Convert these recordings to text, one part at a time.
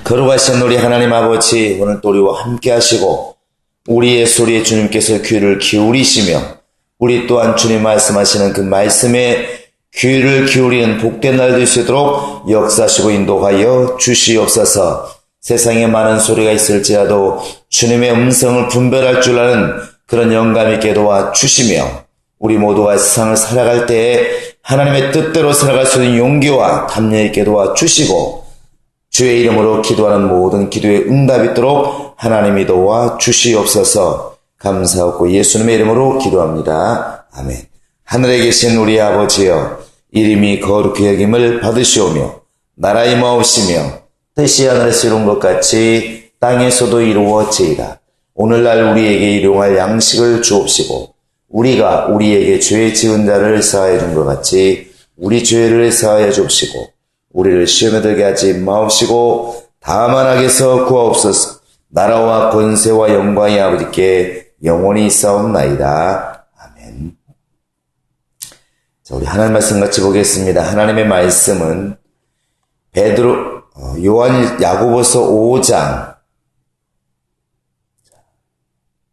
거룩하신 우리 하나님 아버지, 오늘 또 우리와 함께 하시고 우리의 소리에 주님께서 귀를 기울이시며 우리 또한 주님 말씀하시는 그 말씀에 귀를 기울이는 복된 날 될 수 있도록 역사하시고 인도하여 주시옵소서. 세상에 많은 소리가 있을지라도 주님의 음성을 분별할 줄 아는 그런 영감 있게 도와주시며 우리 모두가 세상을 살아갈 때에 하나님의 뜻대로 살아갈 수 있는 용기와 담력 있게 도와주시고 주의 이름으로 기도하는 모든 기도에 응답이 있도록 하나님이 도와주시옵소서. 감사하고 예수님의 이름으로 기도합니다. 아멘. 하늘에 계신 우리 아버지여, 이름이 거룩히 여김을 받으시오며 나라의 임하옵시며 뜻이 하늘에서 이룬 것 같이 땅에서도 이루어지이다. 오늘날 우리에게 일용할 양식을 주옵시고 우리가 우리에게 죄 지은 자를 사하여 준 것 같이 우리 죄를 사하여 주옵시고 우리를 시험에 들게 하지 마옵시고 다만 악에서 구하옵소서. 나라와 권세와 영광이 아버지께 영원히 있사옵나이다. 아멘. 자, 우리 하나님 말씀 같이 보겠습니다. 하나님의 말씀은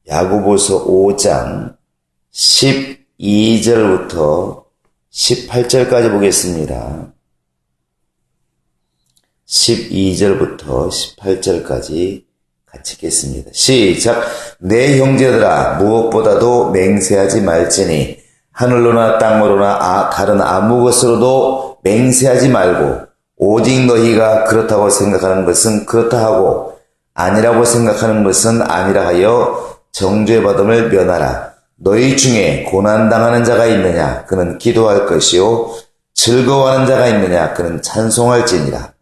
야고보서 5장 12절부터 18절까지 보겠습니다. 12절부터 18절까지 같이 읽겠습니다. 시작. 내 형제들아, 무엇보다도 맹세하지 말지니 하늘로나 땅으로나 다른 아무 것으로도 맹세하지 말고 오직 너희가 그렇다고 생각하는 것은 그렇다 하고 아니라고 생각하는 것은 아니라 하여 정죄 받음을 면하라. 너희 중에 고난당하는 자가 있느냐? 그는 기도할 것이요 즐거워하는 자가 있느냐? 그는 찬송할지니라.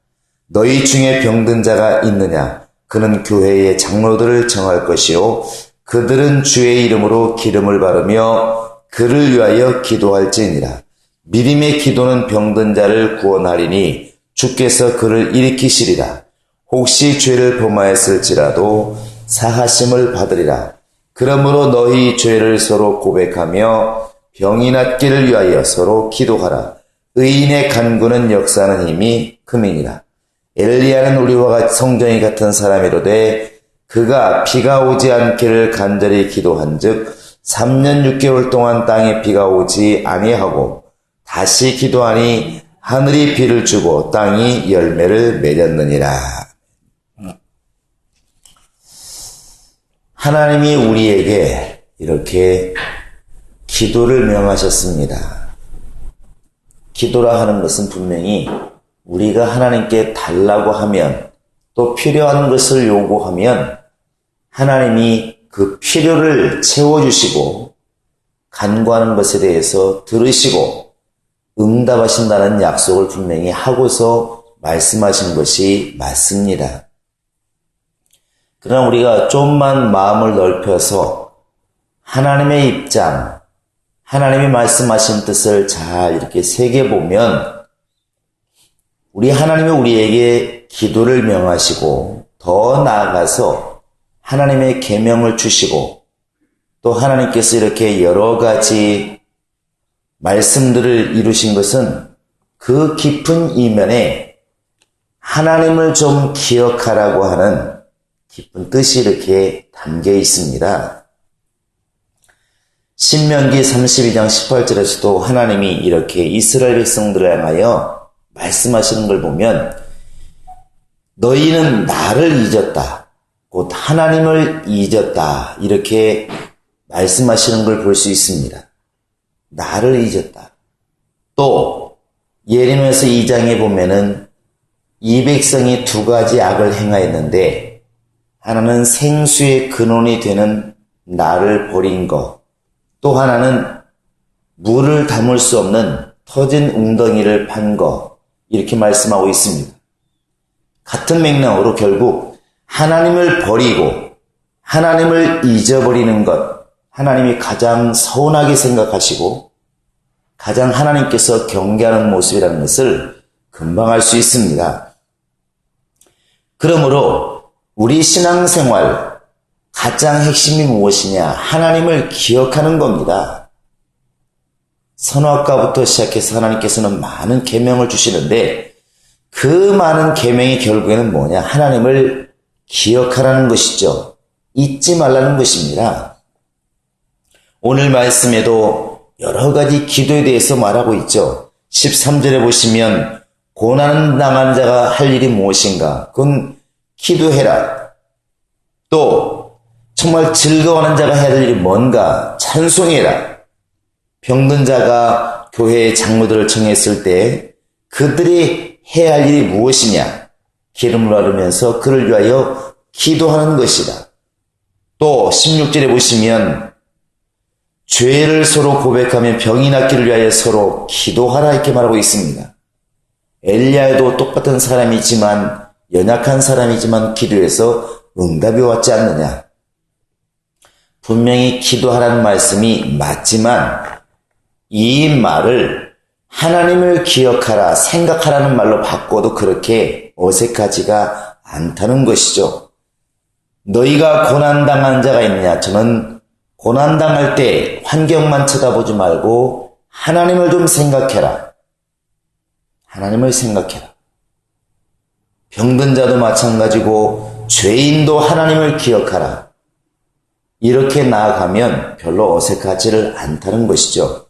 너희 중에 병든 자가 있느냐? 그는 교회의 장로들을 정할 것이요 그들은 주의 이름으로 기름을 바르며 그를 위하여 기도할지니라. 믿음의 기도는 병든 자를 구원하리니 주께서 그를 일으키시리라. 혹시 죄를 범하였을지라도 사하심을 받으리라. 그러므로 너희 죄를 서로 고백하며 병이 낫기를 위하여 서로 기도하라. 의인의 간구는 역사하는 힘이 큼이니라. 엘리야는 우리와 성정이 같은 사람이로되 그가 비가 오지 않기를 간절히 기도한즉 3년 6개월 동안 땅에 비가 오지 아니하고 다시 기도하니 하늘이 비를 주고 땅이 열매를 맺었느니라. 하나님이 우리에게 이렇게 기도를 명하셨습니다. 기도라 하는 것은 분명히 우리가 하나님께 달라고 하면 또 필요한 것을 요구하면 하나님이 그 필요를 채워주시고 간구하는 것에 대해서 들으시고 응답하신다는 약속을 분명히 하고서 말씀하신 것이 맞습니다. 그러나 우리가 좀만 마음을 넓혀서 하나님의 입장, 하나님이 말씀하신 뜻을 잘 이렇게 새겨보면 우리 하나님이 우리에게 기도를 명하시고 더 나아가서 하나님의 계명을 주시고 또 하나님께서 이렇게 여러 가지 말씀들을 이루신 것은 그 깊은 이면에 하나님을 좀 기억하라고 하는 깊은 뜻이 이렇게 담겨 있습니다. 신명기 32장 18절에서도 하나님이 이렇게 이스라엘 백성들을 향하여 말씀하시는 걸 보면 너희는 나를 잊었다. 곧 하나님을 잊었다. 이렇게 말씀하시는 걸 볼 수 있습니다. 나를 잊었다. 또 예레미야서 2장에 보면은 이 백성이 두 가지 악을 행하였는데 하나는 생수의 근원이 되는 나를 버린 것, 또 하나는 물을 담을 수 없는 터진 웅덩이를 판 것, 이렇게 말씀하고 있습니다. 같은 맥락으로 결국 하나님을 버리고 하나님을 잊어버리는 것, 하나님이 가장 서운하게 생각하시고 가장 하나님께서 경계하는 모습이라는 것을 금방 알 수 있습니다. 그러므로 우리 신앙생활 가장 핵심이 무엇이냐? 하나님을 기억하는 겁니다. 선악과부터 시작해서 하나님께서는 많은 계명을 주시는데 그 많은 계명이 결국에는 뭐냐? 하나님을 기억하라는 것이죠. 잊지 말라는 것입니다. 오늘 말씀에도 여러 가지 기도에 대해서 말하고 있죠. 13절에 보시면 고난 당한 자가 할 일이 무엇인가? 그건 기도해라. 또 정말 즐거워하는 자가 해야 될 일이 뭔가? 찬송해라. 병든 자가 교회의 장로들을 청했을 때 그들이 해야 할 일이 무엇이냐? 기름을 바르면서 그를 위하여 기도하는 것이다. 또 16절에 보시면 죄를 서로 고백하며 병이 낫기를 위하여 서로 기도하라 이렇게 말하고 있습니다. 엘리야도 똑같은 사람이지만 연약한 사람이지만 기도해서 응답이 왔지 않느냐. 분명히 기도하라는 말씀이 맞지만 이 말을 하나님을 기억하라, 생각하라는 말로 바꿔도 그렇게 어색하지가 않다는 것이죠. 너희가 고난당한 자가 있느냐? 저는 고난당할 때 환경만 쳐다보지 말고 하나님을 좀 생각해라. 하나님을 생각해라. 병든 자도 마찬가지고 죄인도 하나님을 기억하라. 이렇게 나아가면 별로 어색하지를 않다는 것이죠.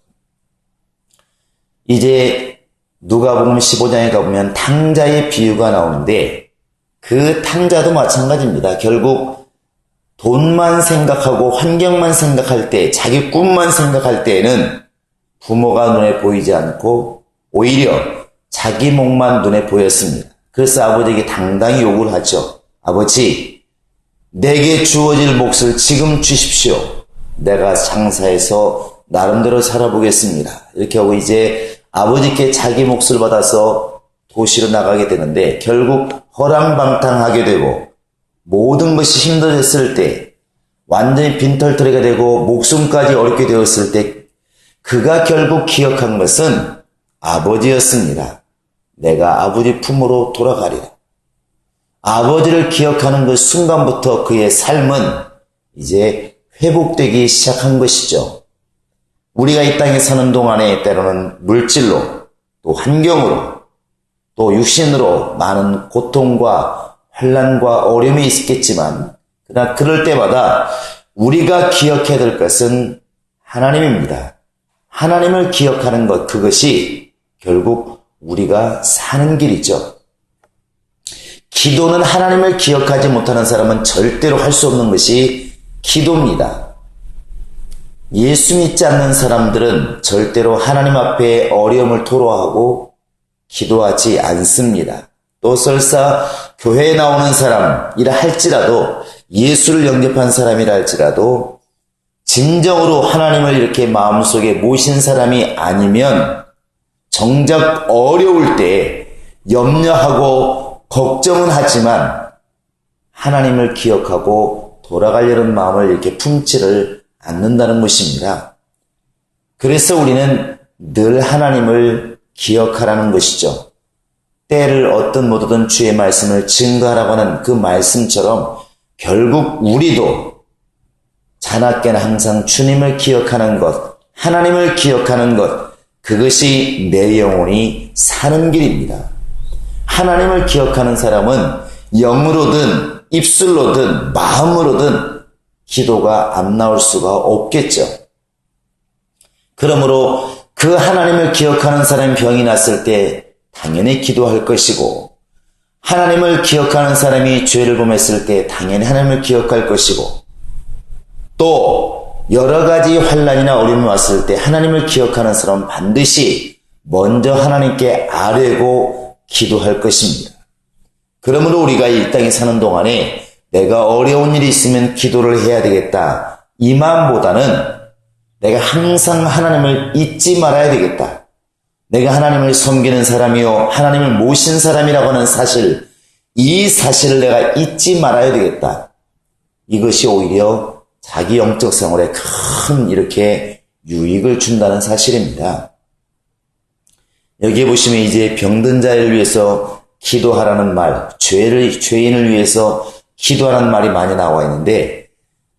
이제 누가복음 15장에 가보면 탕자의 비유가 나오는데 그 탕자도 마찬가지입니다. 결국 돈만 생각하고 환경만 생각할 때, 자기 꿈만 생각할 때에는 부모가 눈에 보이지 않고 오히려 자기 목만 눈에 보였습니다. 그래서 아버지에게 당당히 요구를 하죠. 아버지, 내게 주어질 몫을 지금 주십시오. 내가 장사해서 나름대로 살아보겠습니다. 이렇게 하고 이제 아버지께 자기 몫을 받아서 도시로 나가게 되는데 결국 허랑방탕하게 되고 모든 것이 힘들어졌을 때 완전히 빈털터리가 되고 목숨까지 어렵게 되었을 때 그가 결국 기억한 것은 아버지였습니다. 내가 아버지 품으로 돌아가리라. 아버지를 기억하는 그 순간부터 그의 삶은 이제 회복되기 시작한 것이죠. 우리가 이 땅에 사는 동안에 때로는 물질로 또 환경으로 또 육신으로 많은 고통과 환난과 어려움이 있겠지만 그러나 그럴 때마다 우리가 기억해야 될 것은 하나님입니다. 하나님을 기억하는 것, 그것이 결국 우리가 사는 길이죠. 기도는 하나님을 기억하지 못하는 사람은 절대로 할 수 없는 것이 기도입니다. 예수 믿지 않는 사람들은 절대로 하나님 앞에 어려움을 토로하고 기도하지 않습니다. 또 설사 교회에 나오는 사람이라 할지라도 예수를 영접한 사람이라 할지라도 진정으로 하나님을 이렇게 마음속에 모신 사람이 아니면 정작 어려울 때 염려하고 걱정은 하지만 하나님을 기억하고 돌아가려는 마음을 이렇게 품지를 않는다는 것입니다. 그래서 우리는 늘 하나님을 기억하라는 것이죠. 때를 어떤 모든 주의 말씀을 증거하라고 하는 그 말씀처럼 결국 우리도 자나깨나 항상 주님을 기억하는 것, 하나님을 기억하는 것, 그것이 내 영혼이 사는 길입니다. 하나님을 기억하는 사람은 영으로든 입술로든 마음으로든 기도가 안 나올 수가 없겠죠. 그러므로 그 하나님을 기억하는 사람이 병이 났을 때 당연히 기도할 것이고 하나님을 기억하는 사람이 죄를 범했을 때 당연히 하나님을 기억할 것이고 또 여러 가지 환난이나 어려움이 왔을 때 하나님을 기억하는 사람은 반드시 먼저 하나님께 아뢰고 기도할 것입니다. 그러므로 우리가 이 땅에 사는 동안에 내가 어려운 일이 있으면 기도를 해야 되겠다. 이 마음보다는 내가 항상 하나님을 잊지 말아야 되겠다. 내가 하나님을 섬기는 사람이요 하나님을 모신 사람이라고 하는 사실, 이 사실을 내가 잊지 말아야 되겠다. 이것이 오히려 자기 영적 생활에 큰 이렇게 유익을 준다는 사실입니다. 여기에 보시면 이제 병든 자를 위해서 기도하라는 말, 죄인을 위해서 기도하라는 말이 많이 나와 있는데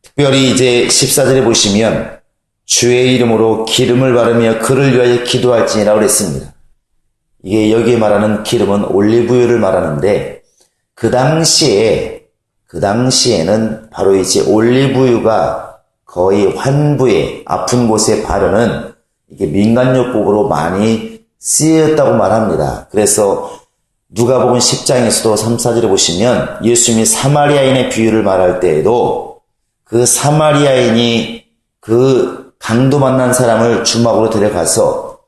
특별히 이제 14절에 보시면 주의 이름으로 기름을 바르며 그를 위하여 기도할지니라 그랬습니다. 이게 여기에 말하는 기름은 올리브유를 말하는데 그 당시에는 바로 이제 올리브유가 거의 환부에 아픈 곳에 바르는 이게 민간요법으로 많이 쓰였다고 말합니다. 그래서 누가복음 10장에서도 3, 4절에 보시면 예수님이 사마리아인의 비유를 말할 때에도 그 사마리아인이 그 강도 만난 사람을 주막으로 데려가서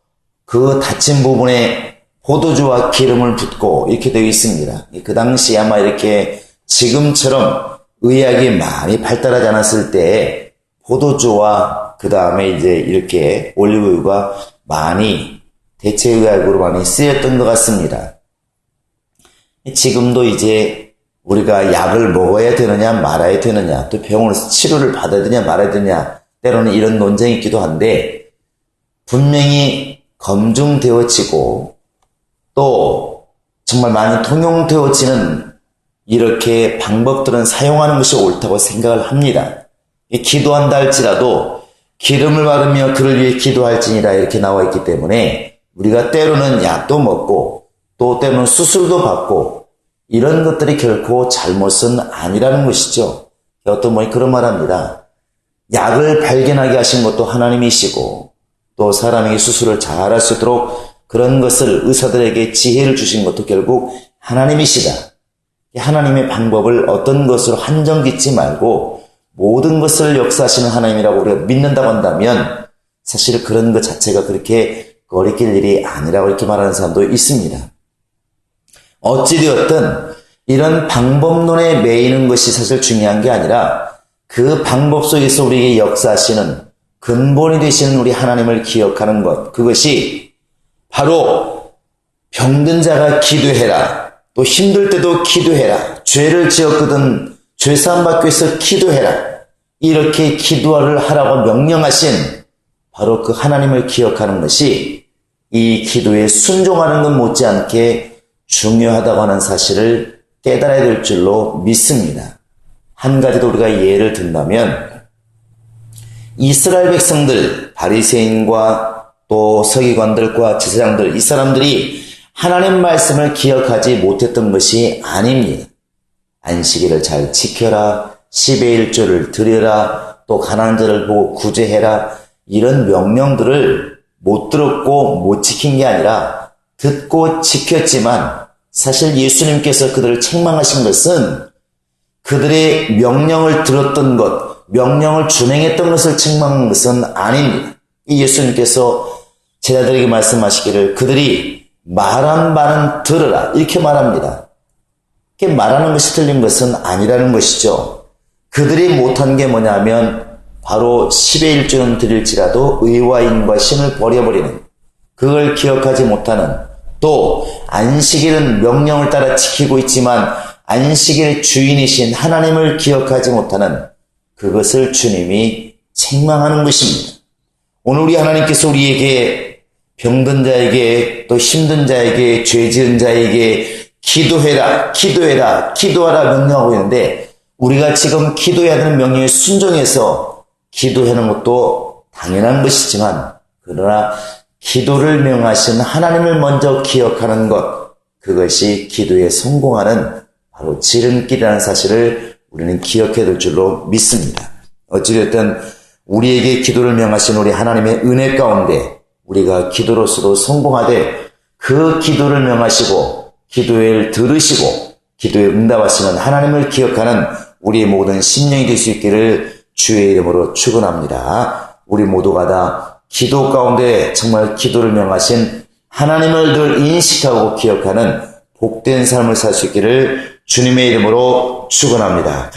그 다친 부분에 포도주와 기름을 붓고 이렇게 되어 있습니다. 그 당시에 아마 이렇게 지금처럼 의학이 많이 발달하지 않았을 때 포도주와 그 다음에 이제 이렇게 올리브유가 많이 대체의학으로 많이 쓰였던 것 같습니다. 지금도 이제 우리가 약을 먹어야 되느냐 말아야 되느냐 또 병원에서 치료를 받아야 되느냐 말아야 되느냐 때로는 이런 논쟁이 있기도 한데 분명히 검증되어지고 또 정말 많이 통용되어지는 이렇게 방법들은 사용하는 것이 옳다고 생각을 합니다. 기도한다 할지라도 기름을 바르며 그를 위해 기도할지니라 이렇게 나와 있기 때문에 우리가 때로는 약도 먹고 또 때로는 수술도 받고 이런 것들이 결코 잘못은 아니라는 것이죠. 어떤 분이 그런 말합니다. 약을 발견하게 하신 것도 하나님이시고 또 사람에게 수술을 잘할 수 있도록 그런 것을 의사들에게 지혜를 주신 것도 결국 하나님이시다. 하나님의 방법을 어떤 것으로 한정 짓지 말고 모든 것을 역사하시는 하나님이라고 우리가 믿는다고 한다면 사실 그런 것 자체가 그렇게 거리낄 일이 아니라고 이렇게 말하는 사람도 있습니다. 어찌되었든 이런 방법론에 매이는 것이 사실 중요한 게 아니라 그 방법 속에서 우리에게 역사하시는 근본이 되시는 우리 하나님을 기억하는 것, 그것이 바로 병든 자가 기도해라, 또 힘들 때도 기도해라, 죄를 지었거든 죄사함 받기 위해서 기도해라, 이렇게 기도를 하라고 명령하신 바로 그 하나님을 기억하는 것이 이 기도에 순종하는 것 못지않게 중요하다고 하는 사실을 깨달아야 될 줄로 믿습니다. 한 가지 더 우리가 예를 든다면 이스라엘 백성들, 바리새인과 또 서기관들과 제사장들, 이 사람들이 하나님 말씀을 기억하지 못했던 것이 아닙니다. 안식일을 잘 지켜라, 10의 1조를 드려라, 또 가난한 자를 보고 구제해라, 이런 명령들을 못 들었고 못 지킨 게 아니라 듣고 지켰지만 사실 예수님께서 그들을 책망하신 것은 그들의 명령을 들었던 것, 명령을 준행했던 것을 책망한 것은 아닙니다. 이 예수님께서 제자들에게 말씀하시기를 그들이 말한 바는 들으라 이렇게 말합니다. 이렇게 말하는 것이 틀린 것은 아니라는 것이죠. 그들이 못한 게 뭐냐면 바로 10의 1조는 드릴지라도 의와 인과 신을 버려버리는, 그걸 기억하지 못하는, 또 안식일은 명령을 따라 지키고 있지만 안식일의 주인이신 하나님을 기억하지 못하는 그것을 주님이 책망하는 것입니다. 오늘 우리 하나님께서 우리에게 병든 자에게 또 힘든 자에게 죄 지은 자에게 기도해라, 기도해라, 기도하라 명령하고 있는데 우리가 지금 기도해야 하는 명령에 순종해서 기도하는 것도 당연한 것이지만 그러나 기도를 명하신 하나님을 먼저 기억하는 것, 그것이 기도에 성공하는 바로 지름길이라는 사실을 우리는 기억해야 될 줄로 믿습니다. 어찌됐든 우리에게 기도를 명하신 우리 하나님의 은혜 가운데 우리가 기도로서도 성공하되 그 기도를 명하시고 기도를 들으시고 기도에 응답하시는 하나님을 기억하는 우리의 모든 심령이 될 수 있기를 주의 이름으로 축원합니다. 우리 모두가 다 기도 가운데 정말 기도를 명하신 하나님을 늘 인식하고 기억하는 복된 삶을 살 수 있기를 주님의 이름으로 축원합니다.